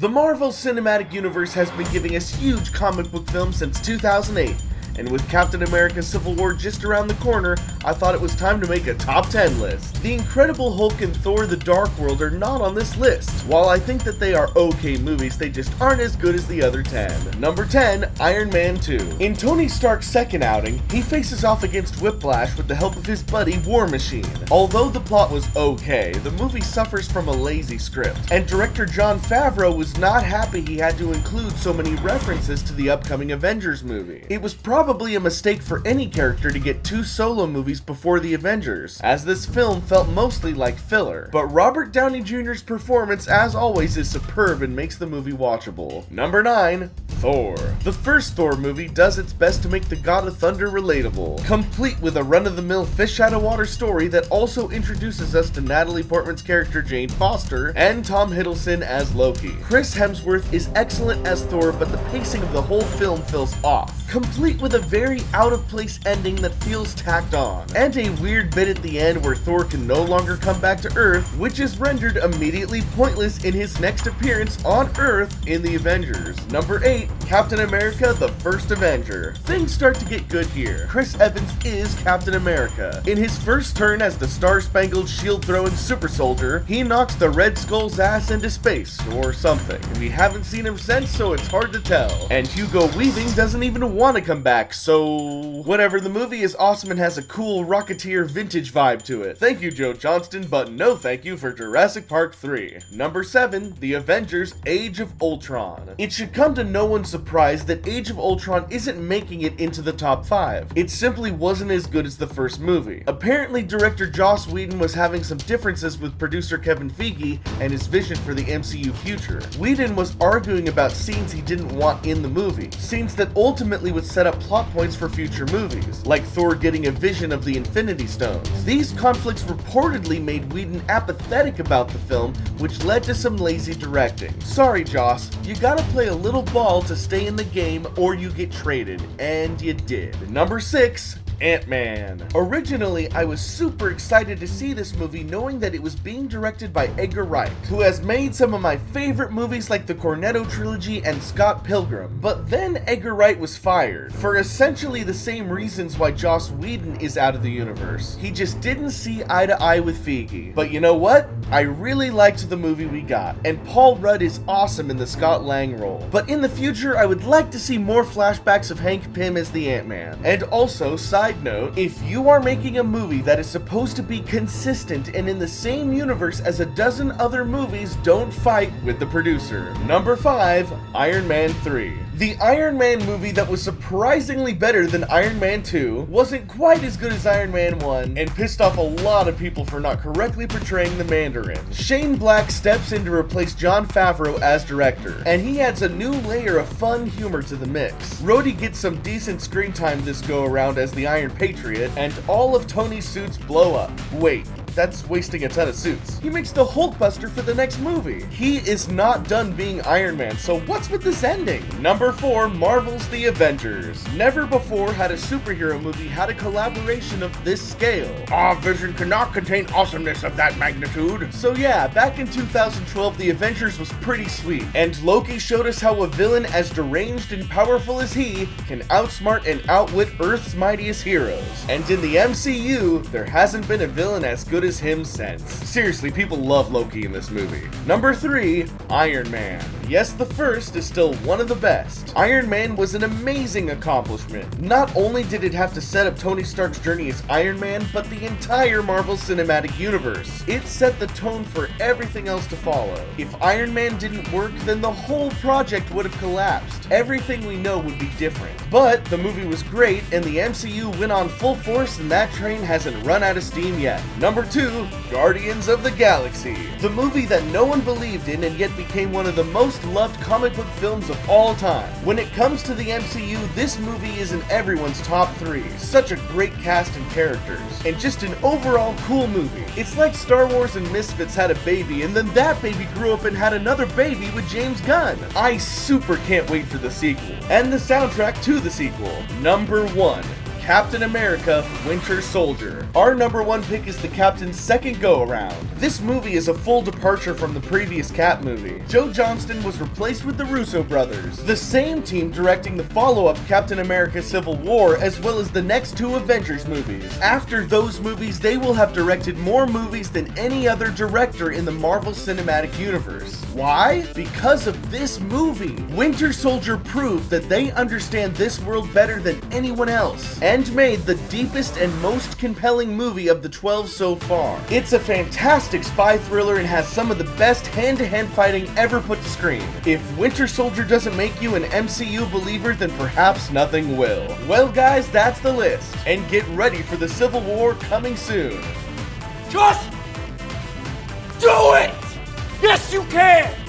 The Marvel Cinematic Universe has been giving us huge comic book films since 2008, and with Captain America Civil War just around the corner, I thought it was time to make a top 10 list. The Incredible Hulk and Thor the Dark World are not on this list. While I think that they are okay movies, they just aren't as good as the other 10. Number 10, Iron Man 2. In Tony Stark's second outing, he faces off against Whiplash with the help of his buddy War Machine. Although the plot was okay, the movie suffers from a lazy script, and director Jon Favreau was not happy he had to include so many references to the upcoming Avengers movie. It was probably a mistake for any character to get 2 solo movies before the Avengers, as this film felt mostly like filler. But Robert Downey Jr.'s performance, as always, is superb and makes the movie watchable. Number 9, Thor. The first Thor movie does its best to make the God of Thunder relatable, complete with a run-of-the-mill fish-out-of-water story that also introduces us to Natalie Portman's character Jane Foster and Tom Hiddleston as Loki. Chris Hemsworth is excellent as Thor, but the pacing of the whole film feels off, complete with a very out-of-place ending that feels tacked on, and a weird bit at the end where Thor can no longer come back to Earth, which is rendered immediately pointless in his next appearance on Earth in the Avengers. Number 8, Captain America the First Avenger. Things start to get good here. Chris Evans is Captain America. In his first turn as the star-spangled shield-throwing super soldier, he knocks the Red Skull's ass into space, or something. We haven't seen him since, so it's hard to tell. And Hugo Weaving doesn't even want to come back, so whatever, the movie is awesome and has a cool Rocketeer vintage vibe to it. Thank you, Joe Johnston, but no thank you for Jurassic Park 3. Number 7, The Avengers Age of Ultron. It should come to no one's surprise that Age of Ultron isn't making it into the top 5. It simply wasn't as good as the first movie. Apparently, director Joss Whedon was having some differences with producer Kevin Feige and his vision for the MCU future. Whedon was arguing about scenes he didn't want in the movie, scenes that ultimately would set up plot points for future movies, like Thor getting a vision of the Infinity Stones. These conflicts reportedly made Whedon apathetic about the film, which led to some lazy directing. Sorry, Joss, you gotta play a little ball to stay in the game or you get traded, and you did. Number 6, Ant-Man. Originally, I was super excited to see this movie knowing that it was being directed by Edgar Wright, who has made some of my favorite movies like the Cornetto trilogy and Scott Pilgrim. But then Edgar Wright was fired, for essentially the same reasons why Joss Whedon is out of the universe. He just didn't see eye to eye with Feige. But you know what? I really liked the movie we got, and Paul Rudd is awesome in the Scott Lang role. But in the future, I would like to see more flashbacks of Hank Pym as the Ant-Man. And also, side note, if you are making a movie that is supposed to be consistent and in the same universe as a dozen other movies, don't fight with the producer. Number 5, Iron Man 3. The Iron Man movie that was surprisingly better than Iron Man 2 wasn't quite as good as Iron Man 1 and pissed off a lot of people for not correctly portraying the Mandarin. Shane Black steps in to replace Jon Favreau as director, and he adds a new layer of fun humor to the mix. Rhodey gets some decent screen time this go around as the Iron Patriot, and all of Tony's suits blow up. Wait, that's wasting a ton of suits. He makes the Hulkbuster for the next movie. He is not done being Iron Man, so what's with this ending? Number 4, Marvel's The Avengers. Never before had a superhero movie had a collaboration of this scale. Our vision cannot contain awesomeness of that magnitude. So yeah, back in 2012, The Avengers was pretty sweet, and Loki showed us how a villain as deranged and powerful as he can outsmart and outwit Earth's mightiest heroes. And in the MCU, there hasn't been a villain as good as him since. Seriously, people love Loki in this movie. Number 3, Iron Man. Yes, the first is still one of the best. Iron Man was an amazing accomplishment. Not only did it have to set up Tony Stark's journey as Iron Man, but the entire Marvel Cinematic Universe. It set the tone for everything else to follow. If Iron Man didn't work, then the whole project would have collapsed. Everything we know would be different. But the movie was great, and the MCU went on full force, and that train hasn't run out of steam yet. Number 2, Guardians of the Galaxy. The movie that no one believed in and yet became one of the most loved comic book films of all time. When it comes to the MCU, this movie is in everyone's top 3. Such a great cast and characters, and just an overall cool movie. It's like Star Wars and Misfits had a baby, and then that baby grew up and had another baby with James Gunn. I super can't wait for the sequel, and the soundtrack to the sequel. Number 1, Captain America: Winter Soldier. Our number one pick is the Captain's second go-around. This movie is a full departure from the previous Cap movie. Joe Johnston was replaced with the Russo brothers, the same team directing the follow-up Captain America: Civil War, as well as the next two Avengers movies. After those movies, they will have directed more movies than any other director in the Marvel Cinematic Universe. Why? Because of this movie. Winter Soldier proved that they understand this world better than anyone else, and made the deepest and most compelling movie of the 12 so far. It's a fantastic spy thriller and has some of the best hand-to-hand fighting ever put to screen. If Winter Soldier doesn't make you an MCU believer, then perhaps nothing will. Well guys, that's the list, and get ready for the Civil War coming soon. Just do it! Yes, you can!